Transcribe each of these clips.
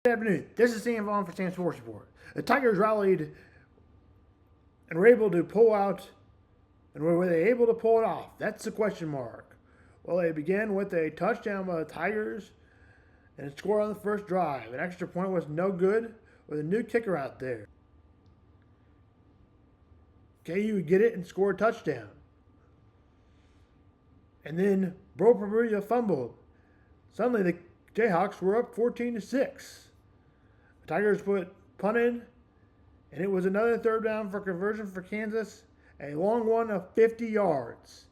Good afternoon. This is Sam Vaughn for Sam Sports Report. The Tigers rallied and were able to pull out, and were they able to pull it off? That's the question mark. Well, they began with a touchdown by the Tigers and scored on the first drive. An extra point was no good with a new kicker out there. KU would get it and score a touchdown. And then Bro Paruya fumbled. Suddenly the Jayhawks were up 14-6. The Tigers punted, and it was another third down for conversion for Kansas, a long one of 50 yards.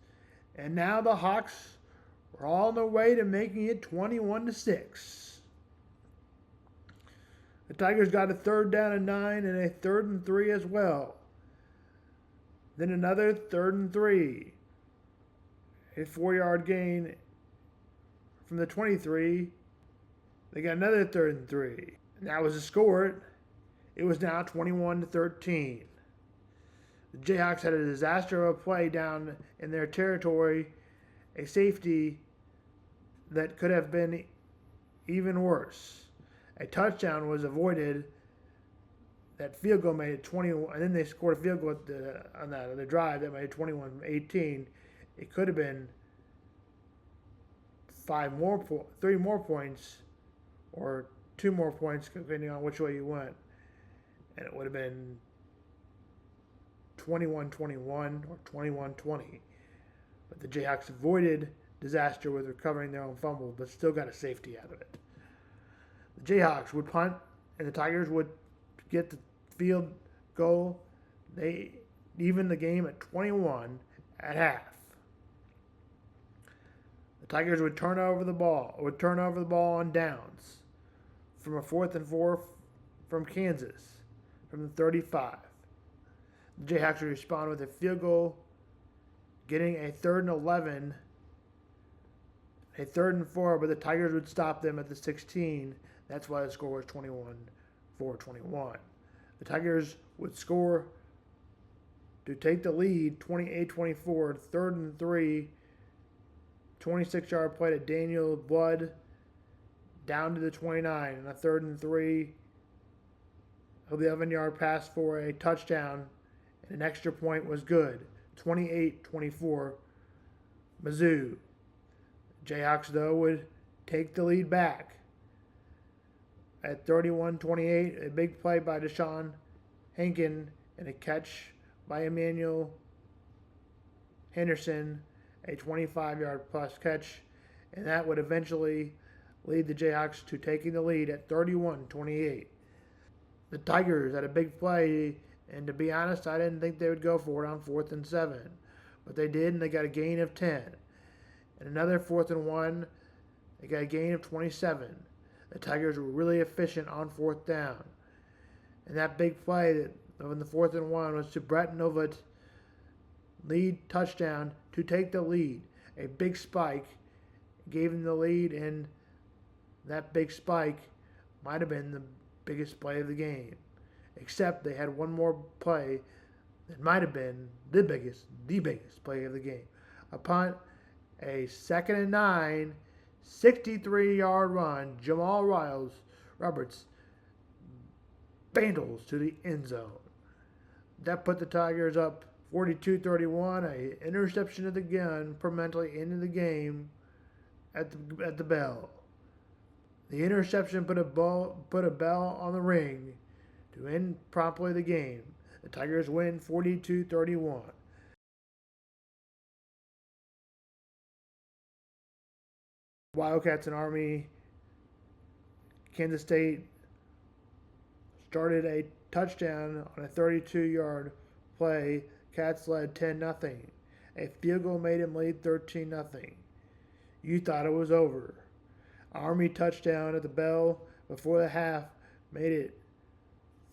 And now the Hawks were on their way to making it 21-6. The Tigers got a third down and 9 and a 3rd and 3 as well. Then another 3rd and 3. A 4-yard gain from the 23. They got another 3rd and 3. And that was the score. It was now 21-13. The Jayhawks had a disaster of a play down in their territory, a safety that could have been even worse. A touchdown was avoided. That field goal made it 21, and then they scored a field goal on the drive that made it 21-18. It could have been 3 more points, or 2 more points, depending on which way you went, and it would have been 21-21 or 21-20. But the Jayhawks avoided disaster with recovering their own fumble, but still got a safety out of it. The Jayhawks would punt, and the Tigers would get the field goal. They evened the game at 21 at half. The Tigers would turn over the ball on downs from a 4th and 4 from Kansas, from the 35. The Jayhawks would respond with a field goal, getting a 3rd and 11, a 3rd and 4, but the Tigers would stop them at the 16. That's why the score was 21-21. The Tigers would score to take the lead 28-24, 3rd and 3, 26-yard play to Daniel Blood down to the 29, and a 3rd and 3, 11-yard pass for a touchdown, and an extra point was good. 28-24, Mizzou. Jayhawks, though, would take the lead back. At 31-28, a big play by Deshaun Hankin and a catch by Emmanuel Henderson, a 25-yard plus catch, and that would eventually lead the Jayhawks to taking the lead at 31-28. The Tigers had a big play, and to be honest, I didn't think they would go for it on 4th and 7, but they did, and they got a gain of 10. And another 4th and 1, they got a gain of 27. The Tigers were really efficient on 4th down. And that big play in the 4th and 1 was to Brett Novot, lead touchdown to take the lead. A big spike gave him the lead, and that big spike might have been the biggest play of the game. Except they had one more play that might have been the biggest play of the game. A punt, a 2nd and 9, 63-yard run. Jamal Roberts bandles to the end zone. That put the Tigers up 42-31. A interception of the gun permanently into the game at the bell. The interception put a bell on the ring to end promptly the game. The Tigers win 42-31. Wildcats and Army, Kansas State started a touchdown on a 32-yard play. Cats led 10-0. A field goal made him lead 13-0. You thought it was over. Army touchdown at the bell before the half made it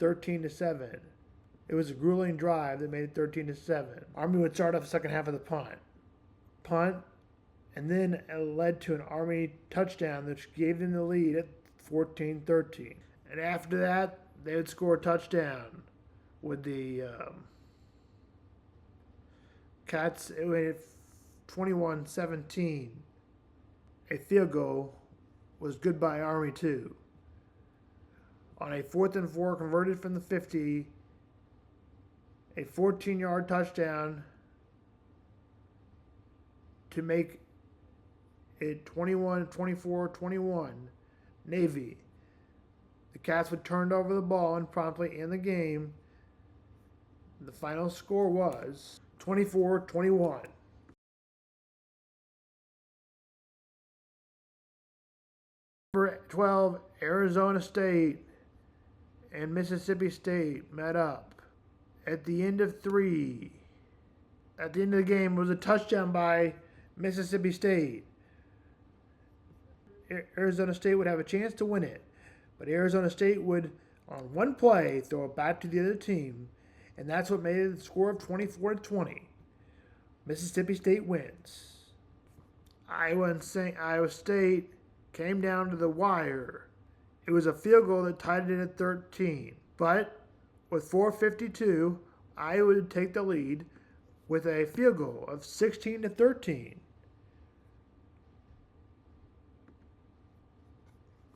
13-7. It was a grueling drive that made it 13-7. Army would start off the second half of the punt, and then it led to an Army touchdown which gave them the lead at 14-13. And after that, they would score a touchdown with the Cats. It went 21-17. A field goal was good by Army too. on a 4th and 4 converted from the 50, a 14-yard touchdown to make it 21, 24, 21, Navy. The Cats would turn over the ball and promptly end the game. The final score was 24-21. Number 12, Arizona State and Mississippi State met up. At the end of the game was a touchdown by Mississippi State. Arizona State would have a chance to win it, but Arizona State would, on one play, throw it back to the other team, and that's what made it the score of 24-20. Mississippi State wins. Iowa State came down to the wire. It was a field goal that tied it at 13, but with 4:52, Iowa would take the lead with a field goal of 16-13.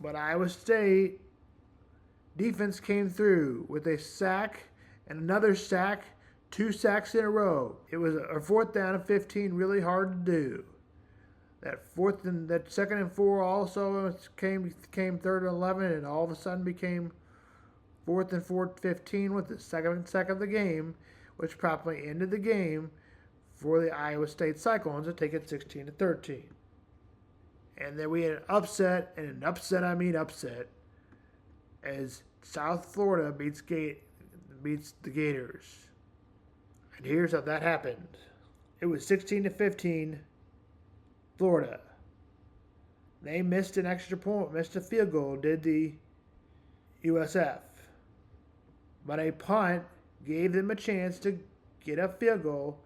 But Iowa State defense came through with a sack and another sack, 2 sacks in a row. It was a 4th down and 15, really hard to do. That 2nd and 4 also came 3rd and 11, and all of a sudden became 4th and 15 with the second sack of the game, which promptly ended the game for the Iowa State Cyclones to take it 16-13. And then we had an upset, and an upset I mean upset, as South Florida beats the Gators. And here's how that happened. It was 16-15, Florida. They missed an extra point, missed a field goal, did the USF. But a punt gave them a chance to get a field goal,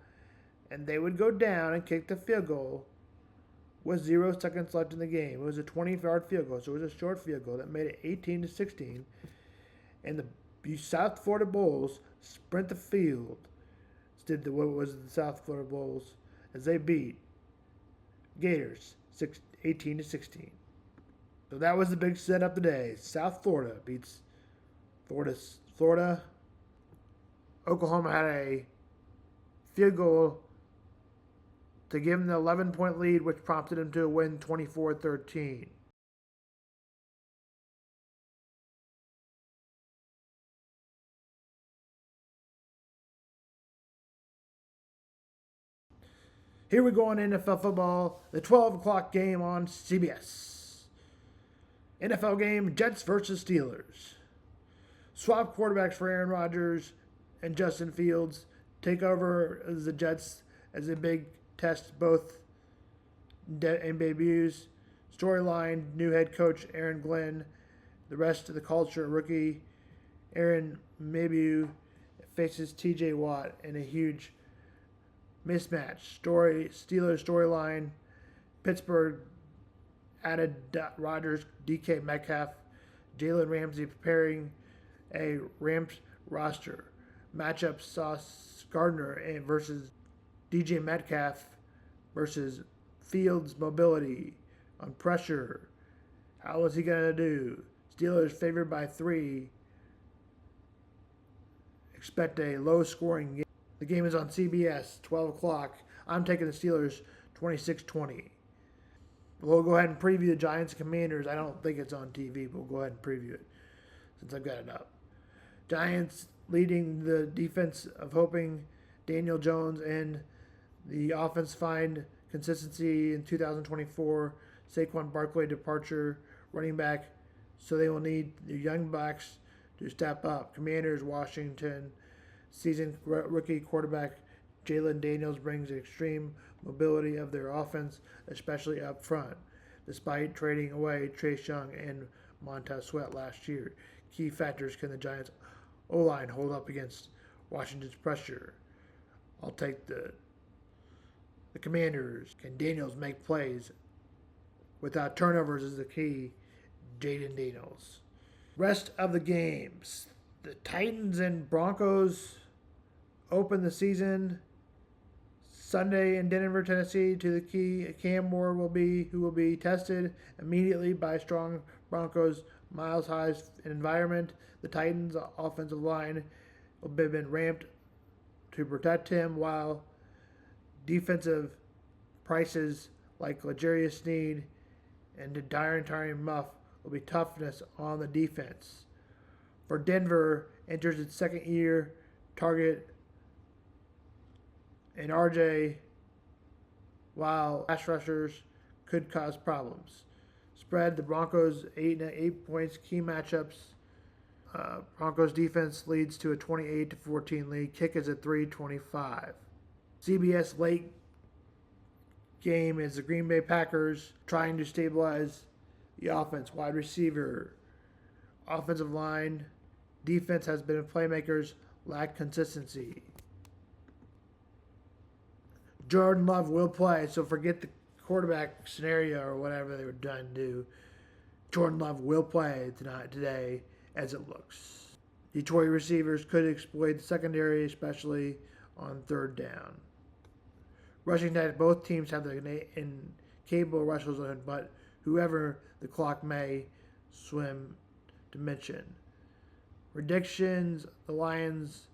and they would go down and kick the field goal with 0 seconds left in the game. It was a 20-yard field goal, so it was a short field goal that made it 18-16. And the South Florida Bulls sprint the field. What was the South Florida Bulls as they beat Gators 18-16. So that was the big setup today. South Florida beats Florida. Oklahoma had a field goal to give them the 11-point lead, which prompted them to win 24-13. Here we go on NFL football, the 12 o'clock game on CBS. NFL game, Jets versus Steelers. Swap quarterbacks for Aaron Rodgers and Justin Fields. Take over as the Jets as a big test, both in debuts. Storyline, new head coach Aaron Glenn. The rest of the culture, rookie Aaron Mabu faces TJ Watt in a huge mismatch. Steelers storyline. Pittsburgh added Rodgers, DK Metcalf, Jalen Ramsey preparing a Rams roster. Matchup Sauce Gardner versus DJ Metcalf versus Fields' mobility on pressure. How is he going to do? Steelers favored by 3. Expect a low-scoring game. The game is on CBS, 12 o'clock. I'm taking the Steelers 26-20. We'll go ahead and preview the Giants and Commanders. I don't think it's on TV, but we'll go ahead and preview it since I've got it up. Giants leading the defense of hoping Daniel Jones and the offense find consistency in 2024. Saquon Barkley departure, running back, so they will need the young backs to step up. Commanders, Washington, seasoned rookie quarterback Jalen Daniels brings extreme mobility of their offense, especially up front, despite trading away Trace Young and Montez Sweat last year. Key factors: can the Giants' O-line hold up against Washington's pressure? I'll take the Commanders. Can Daniels make plays without turnovers is the key. Jaden Daniels. Rest of the games. The Titans and Broncos open the season Sunday in Denver, Tennessee. To the key, Cam Moore who will be tested immediately by strong Broncos miles high environment. The Titans' offensive line have been ramped to protect him, while defensive prices like L'Jarius Sneed and Tyron Muff will be toughness on the defense. For Denver, enters its second year target and RJ, while pass rushers could cause problems. Spread, the Broncos 8 points. Key matchups. Broncos defense leads to a 28-14 lead. Kick is at 3:25. CBS late game is the Green Bay Packers trying to stabilize the offense. Wide receiver, offensive line, defense has been playmakers lack consistency. Jordan Love will play, so forget the quarterback scenario or whatever they were trying to do. Jordan Love will play today, as it looks. Detroit receivers could exploit the secondary, especially on third down. Rushing attack, both teams have the capable rushers, but whoever the clock may swim to mention. Predictions, the Lions'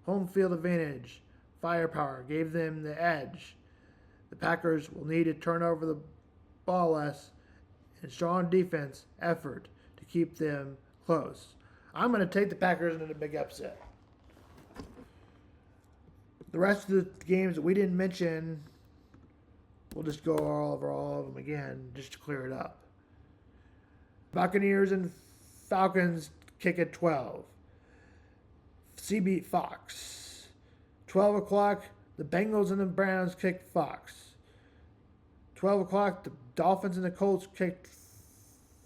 home field advantage, firepower gave them the edge. The Packers will need to turn over the ball less and strong defense effort to keep them close. I'm going to take the Packers in a big upset. The rest of the games that we didn't mention, we'll just go over all of them again just to clear it up. Buccaneers and Falcons kick at 12. Fox. 12 o'clock, the Bengals and the Browns kicked Fox. 12 o'clock, the Dolphins and the Colts kicked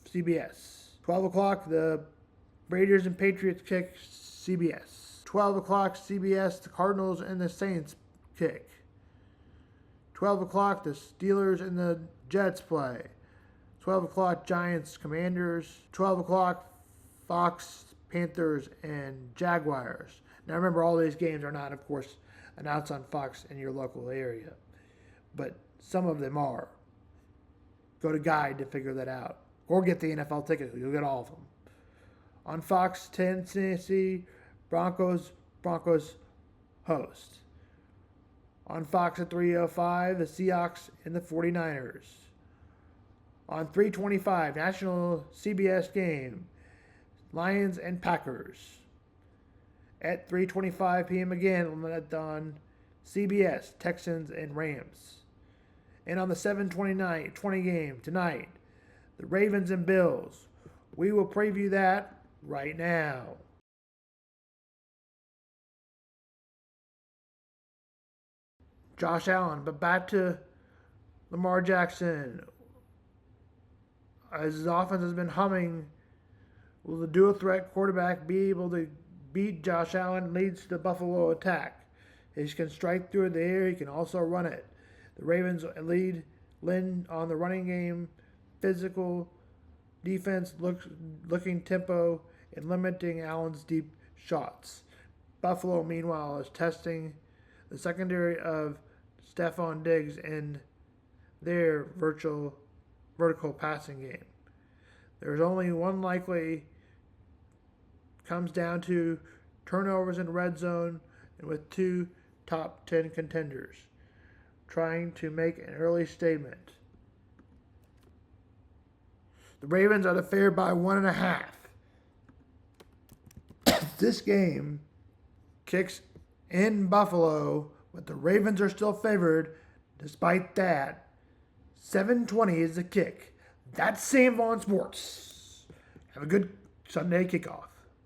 CBS. 12 o'clock, the Raiders and Patriots kick CBS. 12 o'clock, CBS, the Cardinals and the Saints kick. 12 o'clock, the Steelers and the Jets play. 12 o'clock, Giants, Commanders. 12 o'clock, Fox, Panthers, and Jaguars. Now remember, all these games are not, of course, announced on Fox in your local area, but some of them are. Go to Guide to figure that out. Or get the NFL ticket. You'll get all of them. On Fox, Tennessee, Broncos host. On Fox at 3:05, the Seahawks and the 49ers. On 3:25, national CBS game, Lions and Packers. At 3:25 p.m. again on CBS, Texans and Rams. And on the 7:20 game tonight, the Ravens and Bills. We will preview that right now. Josh Allen, but back to Lamar Jackson. As his offense has been humming, will the dual threat quarterback be able to beat Josh Allen? Leads to the Buffalo attack. He can strike through the air. He can also run it. The Ravens lead Lynn on the running game. Physical defense looking tempo and limiting Allen's deep shots. Buffalo, meanwhile, is testing the secondary of Stephon Diggs in their vertical passing game. There's only one likely. Comes down to turnovers in red zone and with two top 10 contenders trying to make an early statement. The Ravens are the favorite by 1.5. This game kicks in Buffalo, but the Ravens are still favored. Despite that, 7:20 is the kick. That's Sam Vaughn Sports. Have a good Sunday kickoff.